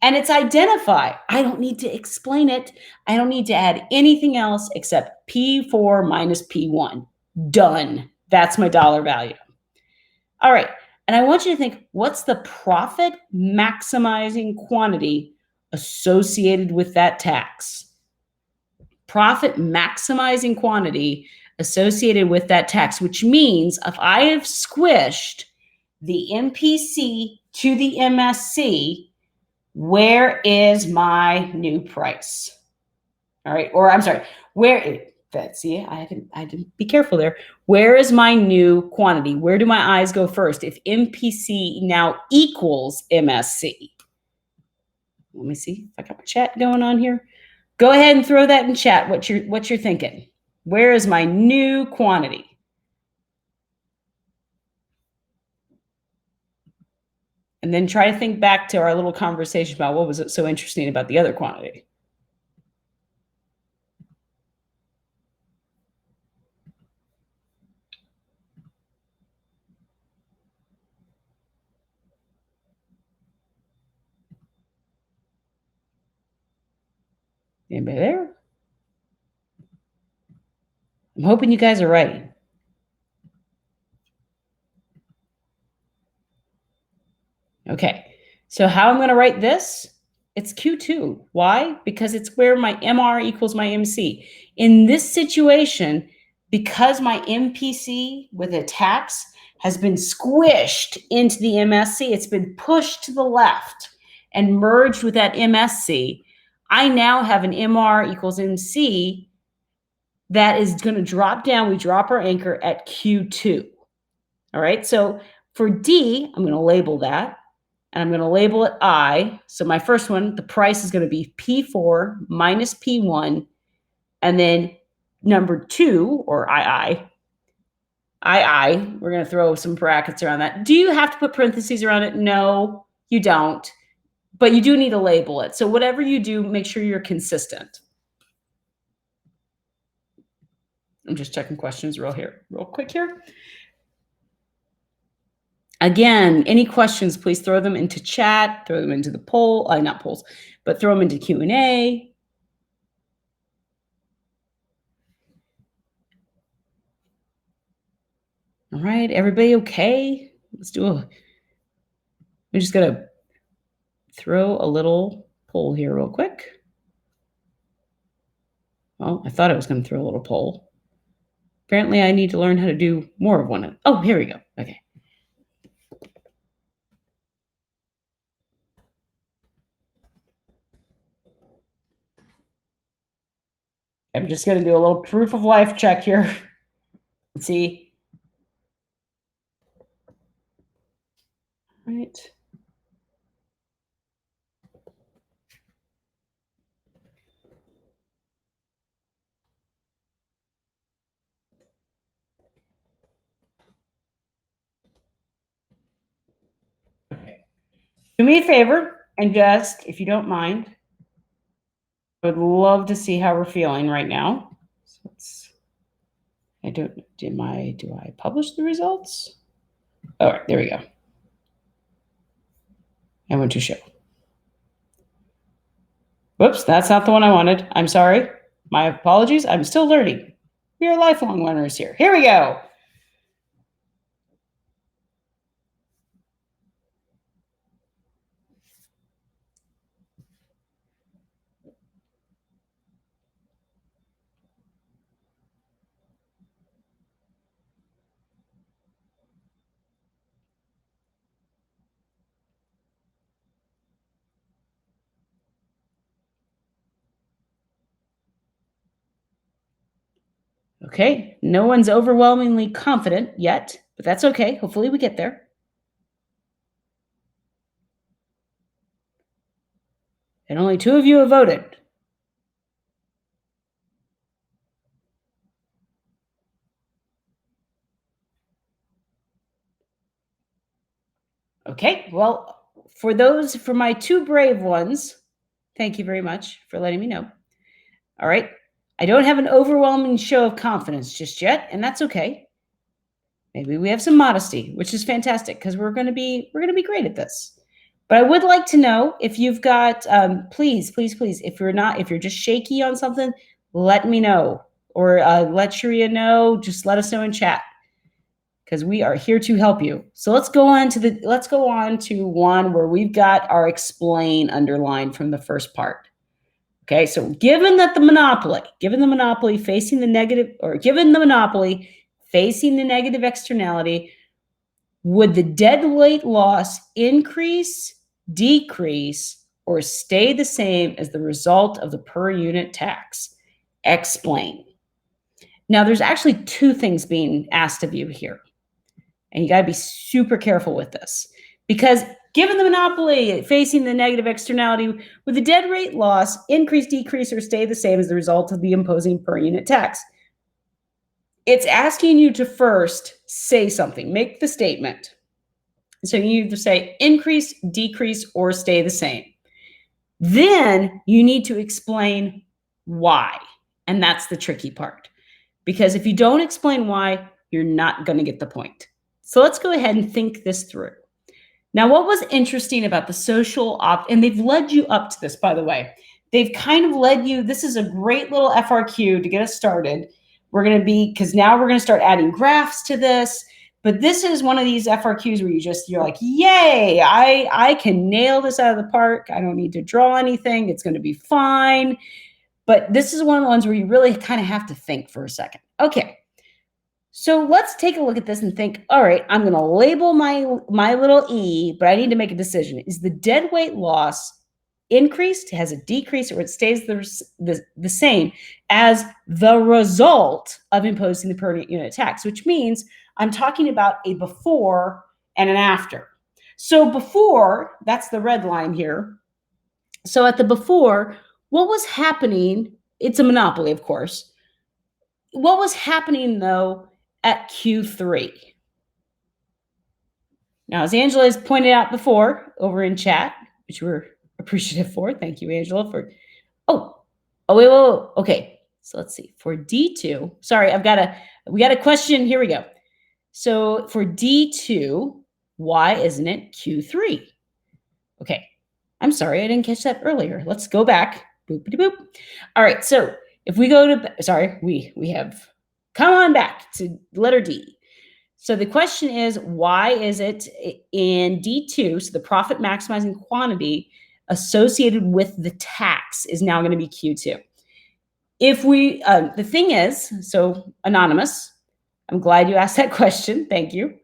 S1: And it's identify. I don't need to explain it. I don't need to add anything else except P4 minus P1. Done. That's my dollar value. All right. And I want you to think, what's the profit maximizing quantity associated with that tax? Profit maximizing quantity associated with that tax, which means if I have squished the MPC to the MSC, where is my new price? All right, or I'm sorry, see, I didn't be careful there. Where is my new quantity? Where do my eyes go first? If MPC now equals MSC. Let me see if I got my chat going on here. Go ahead and throw that in chat, what you're thinking. Where is my new quantity? And then try to think back to our little conversation about what was it so interesting about the other quantity. Anybody there? I'm hoping you guys are writing. Okay, so how I'm going to write this? It's Q2. Why? Because it's where my MR equals my MC. In this situation, because my MPC with a tax has been squished into the MSC, it's been pushed to the left and merged with that MSC, I now have an MR equals MC that is going to drop down. We drop our anchor at Q2. All right, so for D, I'm going to label that. And I'm going to label it I. So my first one, the price is going to be P4 minus P1. And then number 2, or II, we're going to throw some brackets around that. Do you have to put parentheses around it? No, you don't. But you do need to label it. So whatever you do, make sure you're consistent. I'm just checking questions real quick here. Again, any questions, please throw them into chat, throw them into the poll, not polls, but throw them into Q&A. All right, everybody okay? I'm just gonna throw a little poll here real quick. Well, I thought I was gonna throw a little poll. Apparently I need to learn how to do more of one. Oh, here we go, okay. I'm just gonna do a little proof of life check here. Let's see. All right. Do me a favor and just, if you don't mind, I would love to see how we're feeling right now. So do I publish the results? All right, there we go. I went to show. Whoops, that's not the one I wanted. I'm sorry. My apologies. I'm still learning. We are lifelong learners here. Here we go. Okay, no one's overwhelmingly confident yet, but that's okay. Hopefully we get there. And only 2 of you have voted. Okay, well, for my 2 brave ones, thank you very much for letting me know. All right, I don't have an overwhelming show of confidence just yet, and that's okay. Maybe we have some modesty, which is fantastic because we're going to be great at this. But I would like to know if you've got, please, if you're just shaky on something, let me know, or let Sharia know. Just let us know in chat because we are here to help you. So let's go on to one where we've got our explain underlined from the first part. Okay, so given the monopoly facing the negative externality, would the deadweight loss increase, decrease, or stay the same as the result of the per unit tax? Explain. Now, there's actually 2 things being asked of you here, and you got to be super careful with this, because given the monopoly facing the negative externality, would the dead rate loss increase, decrease, or stay the same as the result of the imposing per unit tax? It's asking you to first say something, make the statement. So you either say increase, decrease, or stay the same. Then you need to explain why. And that's the tricky part. Because if you don't explain why, you're not going to get the point. So let's go ahead and think this through. Now, what was interesting about the social and they've led you up to this, by the way. They've kind of led you, this is a great little FRQ to get us started. Because now we're going to start adding graphs to this. But this is one of these FRQs where you're like, yay, I can nail this out of the park. I don't need to draw anything. It's going to be fine. But this is one of the ones where you really kind of have to think for a second. Okay, so let's take a look at this and think, all right, I'm going to label my little e, but I need to make a decision. Is the deadweight loss increased, has it decreased, or it stays the same as the result of imposing the per unit tax, which means I'm talking about a before and an after. So before, that's the red line here. So at the before, what was happening? It's a monopoly, of course. What was happening, though, at Q3? Now, as Angela has pointed out before over in chat, which we're appreciative for. Thank you, Angela, for, wait. Okay, so let's see. For D2, sorry, we got a question. Here we go. So for D2, why isn't it Q3? Okay, I'm sorry, I didn't catch that earlier. Let's go back. Boopity boop. All right, so if we go to, we have come on back to letter D. So the question is, why is it in D2, so the profit maximizing quantity associated with the tax is now going to be Q2? If we, the thing is, so anonymous, I'm glad you asked that question. Thank you.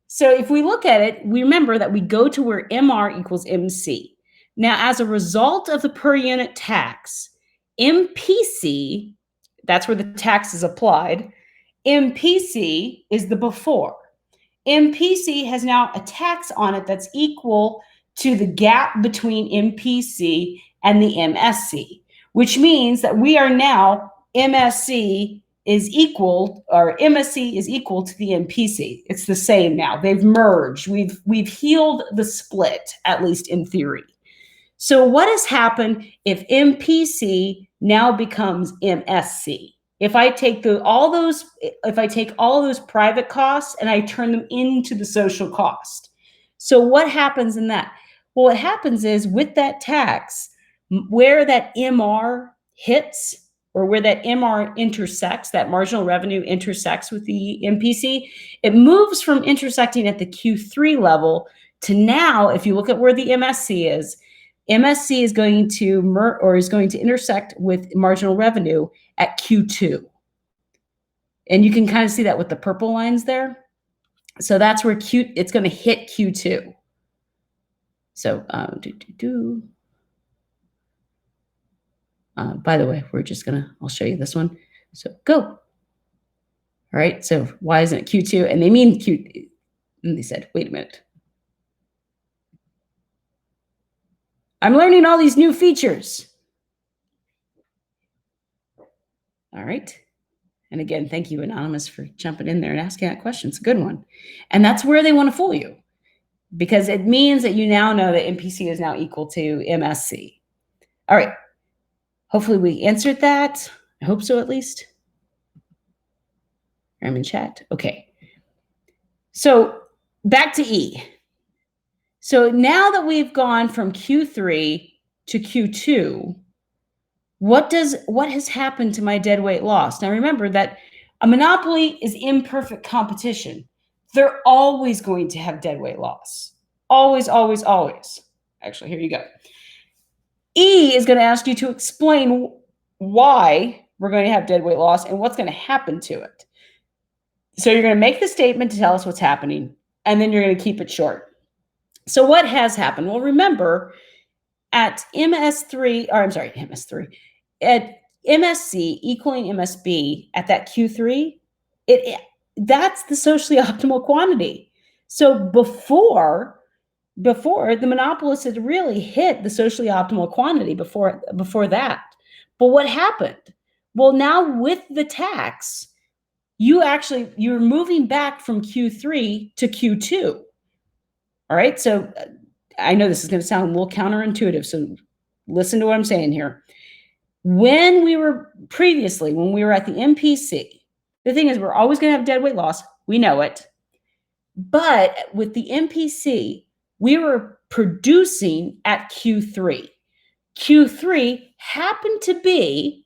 S1: So if we look at it, we remember that we go to where MR equals MC. Now, as a result of the per unit tax, MPC, that's where the tax is applied, MPC is the before. MPC has now a tax on it that's equal to the gap between MPC and the MSC, which means that we are now MSC is equal, or MSC is equal to the MPC. It's the same now. They've merged. We've healed the split, at least in theory. So what has happened if MPC now becomes MSC? If I take all those private costs and I turn them into the social cost. So what happens in that? Well, what happens is with that tax, where that MR hits, or where that MR intersects, that marginal revenue intersects with the MPC, it moves from intersecting at the Q3 level to now, if you look at where the MSC is going to intersect with marginal revenue at Q2. And you can kind of see that with the purple lines there. So that's where it's going to hit Q2. So by the way, I'll show you this one. So go. All right, so why isn't it Q2? And they mean Q, and they said, wait a minute. I'm learning all these new features. All right. And again, thank you, Anonymous, for jumping in there and asking that question. It's a good one. And that's where they want to fool you, because it means that you now know that MPC is now equal to MSC. All right. Hopefully we answered that. I hope so, at least. I'm in chat. Okay. So back to E. So now that we've gone from Q3 to Q2, what has happened to my deadweight loss? Now remember that a monopoly is imperfect competition. They're always going to have deadweight loss. Always, always, always. Actually, here you go. E is going to ask you to explain why we're going to have deadweight loss and what's going to happen to it. So you're going to make the statement to tell us what's happening, and then you're going to keep it short. So what has happened? Well, remember at MSC equaling MSB at that Q3, that's the socially optimal quantity. So before the monopolist had really hit the socially optimal quantity before that. But what happened? Well, now with the tax, you're moving back from Q3 to Q2. All right. So I know this is going to sound a little counterintuitive. So listen to what I'm saying here. When we were at the MPC, the thing is, we're always going to have deadweight loss. We know it. But with the MPC, we were producing at Q3. Q3 happened to be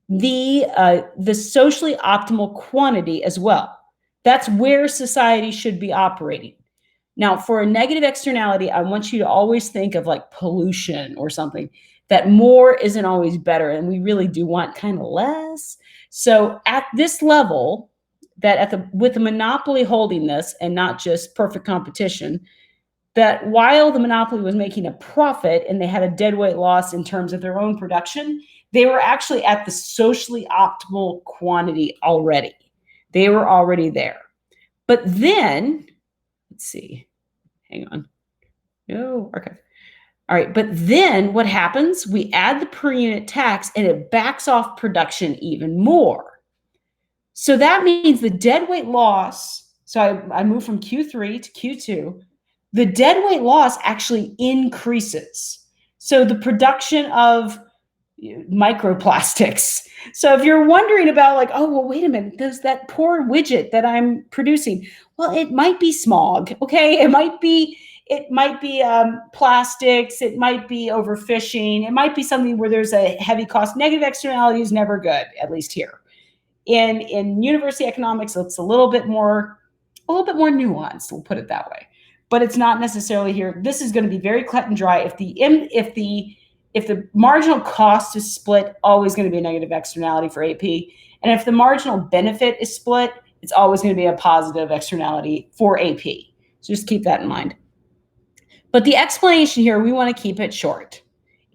S1: the socially optimal quantity as well. That's where society should be operating. Now, for a negative externality, I want you to always think of like pollution or something, that more isn't always better, and we really do want kind of less. So at this level, with the monopoly holding this and not just perfect competition, that while the monopoly was making a profit and they had a deadweight loss in terms of their own production, they were actually at the socially optimal quantity already. They were already there. But then, let's see, hang on. No, okay. All right, but then what happens? We add the per unit tax and it backs off production even more. So that means the deadweight loss, so I move from Q3 to Q2, the deadweight loss actually increases. So the production of microplastics. So if you're wondering about like, oh, well, wait a minute, that poor widget that I'm producing, well, it might be smog, okay? It might be plastics, it might be overfishing, it might be something where there's a heavy cost. Negative externality is never good, at least here. In university economics, it's a little bit more nuanced, we'll put it that way. But it's not necessarily here. This is going to be very cut and dry. If the marginal cost is split, always going to be a negative externality for AP. And if the marginal benefit is split, it's always going to be a positive externality for AP. So just keep that in mind. But the explanation here, we want to keep it short.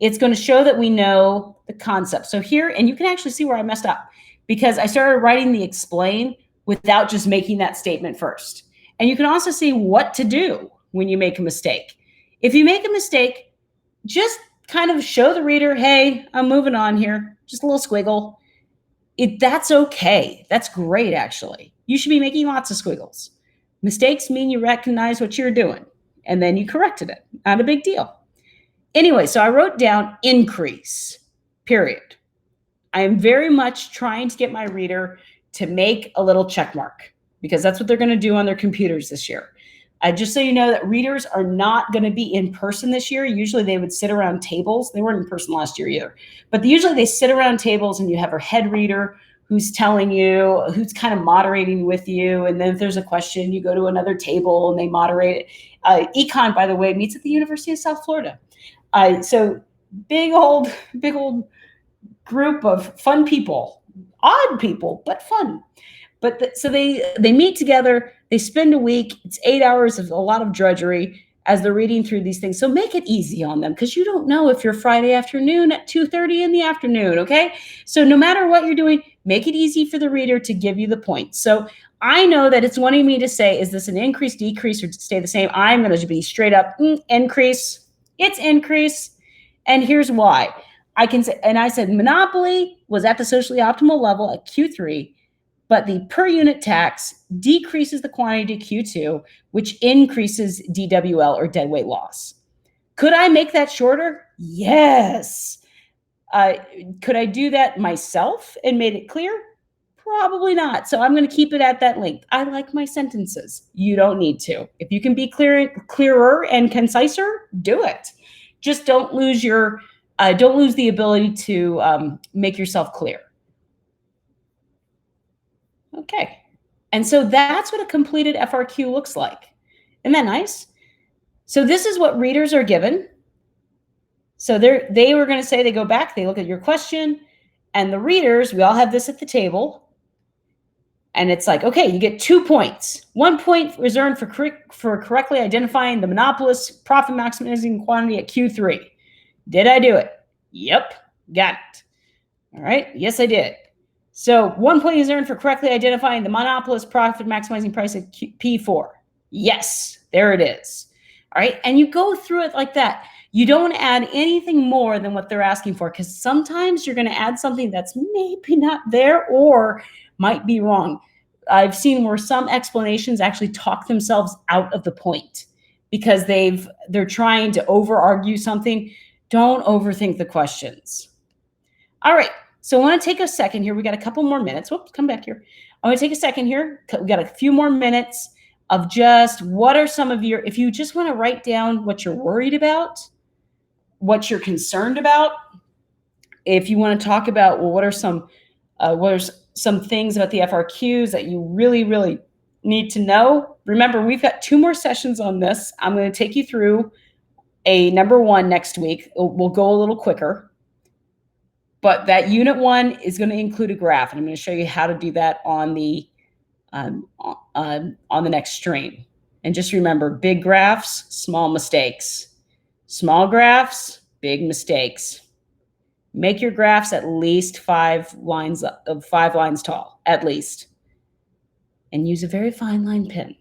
S1: It's going to show that we know the concept. So here, and you can actually see where I messed up, because I started writing the explain without just making that statement first. And you can also see what to do when you make a mistake. If you make a mistake, just kind of show the reader, hey, I'm moving on here, just a little squiggle. That's okay. That's great, actually. You should be making lots of squiggles. Mistakes mean you recognize what you're doing, and then you corrected it. Not a big deal. Anyway, so I wrote down increase, period. I am very much trying to get my reader to make a little check mark because that's what they're going to do on their computers this year. Just so you know that readers are not going to be in person this year. Usually they would sit around tables. They weren't in person last year either. But usually they sit around tables and you have a head reader who's telling you, who's kind of moderating with you. And then if there's a question, you go to another table and they moderate it. Econ, by the way, meets at the University of South Florida. So big old group of fun people, odd people, but fun. But so they meet together, they spend a week, it's 8 hours of a lot of drudgery as they're reading through these things. So make it easy on them because you don't know if you're Friday afternoon at 2:30 in the afternoon, okay? So no matter what you're doing, make it easy for the reader to give you the points. So I know that it's wanting me to say, is this an increase, decrease, or stay the same? I'm going to be straight up increase. It's increase. And here's why. I can say, and I said monopoly was at the socially optimal level at Q3, but the per unit tax decreases the quantity to Q2, which increases DWL or deadweight loss. Could I make that shorter? Yes. Could I do that myself and made it clear? Probably not. So I'm going to keep it at that length. I like my sentences. You don't need to. If you can be clearer and conciser, do it. Just don't lose the ability to make yourself clear. Okay. And so that's what a completed FRQ looks like. Isn't that nice? So this is what readers are given. So they were going to say, they go back, they look at your question, and the readers, we all have this at the table. And it's like, okay, you get 2 points. 1 point reserved for correctly identifying the monopolist's profit maximizing quantity at Q3. Did I do it? Yep, got it. All right, yes, I did. So 1 point is earned for correctly identifying the monopolist profit maximizing price at P4. Yes, there it is. All right, and you go through it like that. You don't add anything more than what they're asking for because sometimes you're going to add something that's maybe not there or might be wrong. I've seen where some explanations actually talk themselves out of the point because they're trying to over-argue something. Don't overthink the questions. All right. So I want to take a second here. We got a couple more minutes. Whoops, come back here. I want to take a second here. We got a few more minutes of just what are some of your, if you just want to write down what you're worried about, what you're concerned about, if you want to talk about, well, what are some things about the FRQs that you really, really need to know? Remember, we've got 2 more sessions on this. I'm going to take you through a number 1 next week. We'll go a little quicker. But that unit 1 is going to include a graph, and I'm going to show you how to do that on the next stream. And just remember, big graphs, small mistakes. Small graphs, big mistakes. Make your graphs at least 5 lines tall, at least. And use a very fine line pen.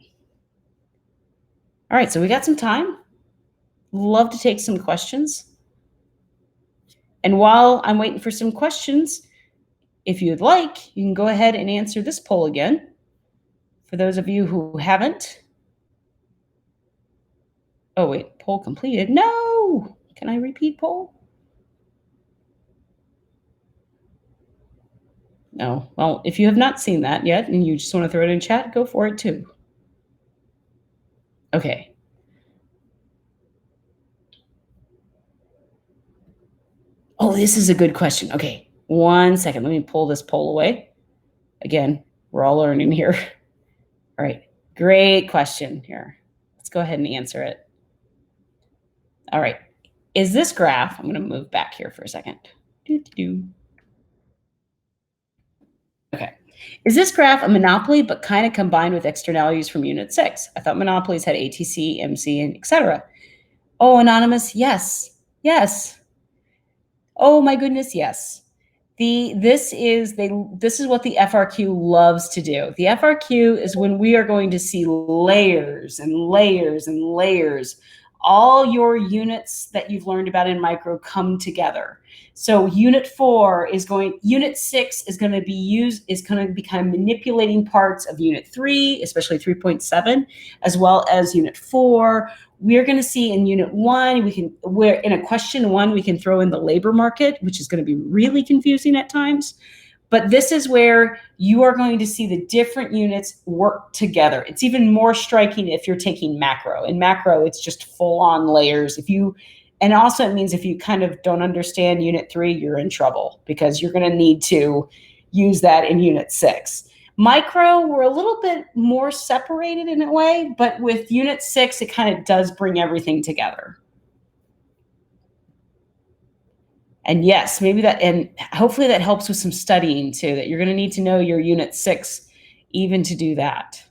S1: All right, so we got some time. Love to take some questions. And while I'm waiting for some questions, if you'd like, you can go ahead and answer this poll again. For those of you who haven't. Oh, wait, poll completed. No! Can I repeat poll? No. Well, if you have not seen that yet and you just want to throw it in chat, go for it too. Okay. Oh, this is a good question. Okay, 1 second. Let me pull this poll away. Again, we're all learning here. All right, great question here. Let's go ahead and answer it. All right, is this graph, I'm going to move back here for a second. Okay, is this graph a monopoly but kind of combined with externalities from Unit 6? I thought monopolies had ATC, MC, and etc. Oh, anonymous, yes, yes. Oh my goodness, yes. This is what the FRQ loves to do. The FRQ is when we are going to see layers and layers and layers all your units that you've learned about in micro come together. So unit 6 is going to be kind of manipulating parts of unit 3, especially 3.7, as well as unit 4. We're going to see in unit 1, where in a question 1, we can throw in the labor market, which is going to be really confusing at times. But this is where you are going to see the different units work together. It's even more striking if you're taking macro. In macro, it's just full-on layers. And also it means if you kind of don't understand unit 3, you're in trouble because you're going to need to use that in unit 6. Micro, we're a little bit more separated in a way, but with unit 6, it kind of does bring everything together. And yes, and hopefully that helps with some studying too, that you're going to need to know your unit 6 even to do that.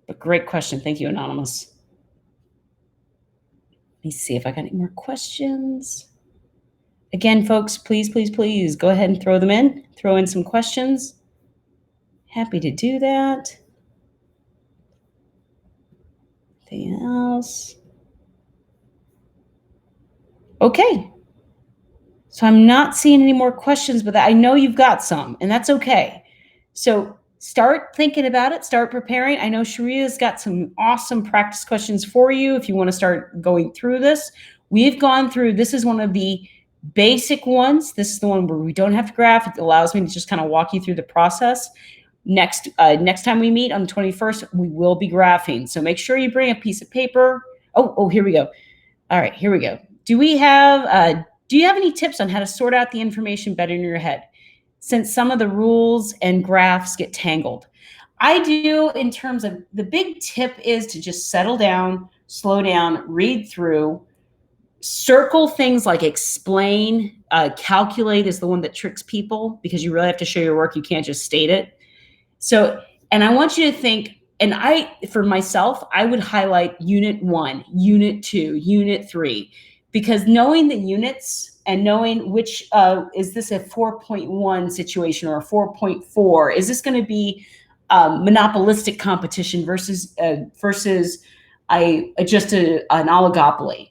S1: But great question. Thank you, Anonymous. Let me see if I got any more questions. Again, folks, please, please, please go ahead and throw them in. Throw in some questions. Happy to do that. Anything else? Okay. So I'm not seeing any more questions, but I know you've got some, and that's okay. So start thinking about it, start preparing. I know Sharia's got some awesome practice questions for you if you want to start going through this. We've gone through, this is one of the basic ones. This is the one where we don't have to graph. It allows me to just kind of walk you through the process. Next time we meet on the 21st, we will be graphing. So make sure you bring a piece of paper. Oh, here we go. All right, here we go. Do you have any tips on how to sort out the information better in your head, since some of the rules and graphs get tangled? I do, in terms of the big tip is to just settle down, slow down, read through, circle things like explain, calculate is the one that tricks people because you really have to show your work. You can't just state it. So, and I want you to think, and for myself, I would highlight unit 1, unit 2, unit 3, because knowing the units and knowing which, is this a 4.1 situation or a 4.4? Is this going to be monopolistic competition versus an oligopoly?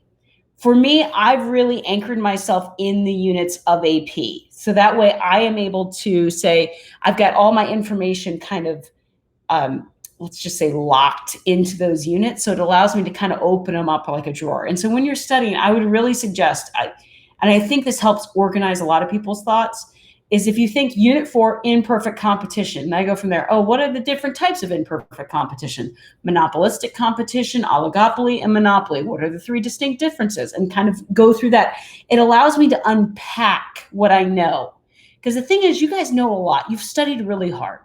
S1: For me, I've really anchored myself in the units of AP. So that way I am able to say, I've got all my information kind of, let's just say, locked into those units. So it allows me to kind of open them up like a drawer. And so when you're studying, I would really suggest, and I think this helps organize a lot of people's thoughts, is if you think unit 4, imperfect competition, and I go from there, what are the different types of imperfect competition? Monopolistic competition, oligopoly, and monopoly. What are the 3 distinct differences? And kind of go through that. It allows me to unpack what I know. Because the thing is, you guys know a lot. You've studied really hard.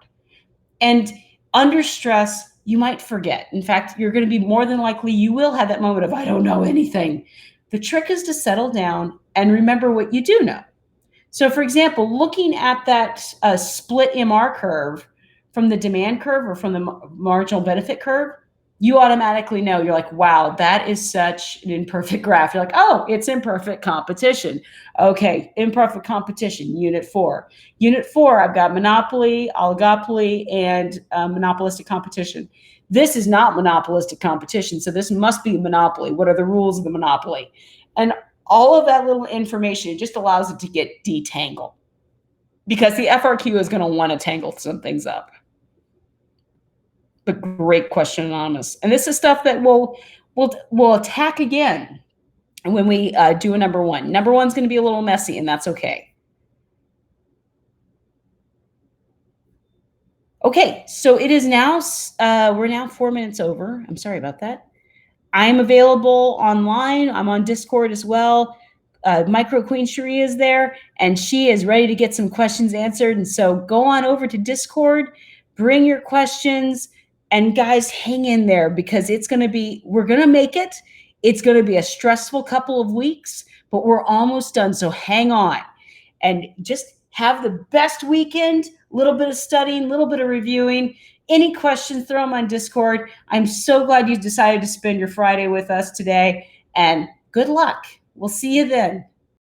S1: And under stress, you might forget. In fact, you're going to be more than likely, you will have that moment of, I don't know anything. The trick is to settle down and remember what you do know. So for example, looking at that split MR curve from the demand curve or from the marginal benefit curve, you automatically know, you're like, wow, that is such an imperfect graph. You're like, oh, it's imperfect competition. Okay, imperfect competition, unit 4. Unit 4, I've got monopoly, oligopoly, and monopolistic competition. This is not monopolistic competition, so this must be monopoly. What are the rules of the monopoly? And all of that little information, it just allows it to get detangled, because the FRQ is going to want to tangle some things up. But great question, Anonymous. And this is stuff that we'll attack again when we do a number 1. Number 1's going to be a little messy, and that's okay. Okay, so it is now, we're now 4 minutes over. I'm sorry about that. I'm available online. I'm on Discord as well. Micro Queen Sharia is there, and she is ready to get some questions answered. And so go on over to Discord, bring your questions, and guys, hang in there, because we're going to make it. It's going to be a stressful couple of weeks, but we're almost done. So hang on and just have the best weekend, a little bit of studying, a little bit of reviewing. Any questions, throw them on Discord. I'm so glad you decided to spend your Friday with us today, and good luck. We'll see you then.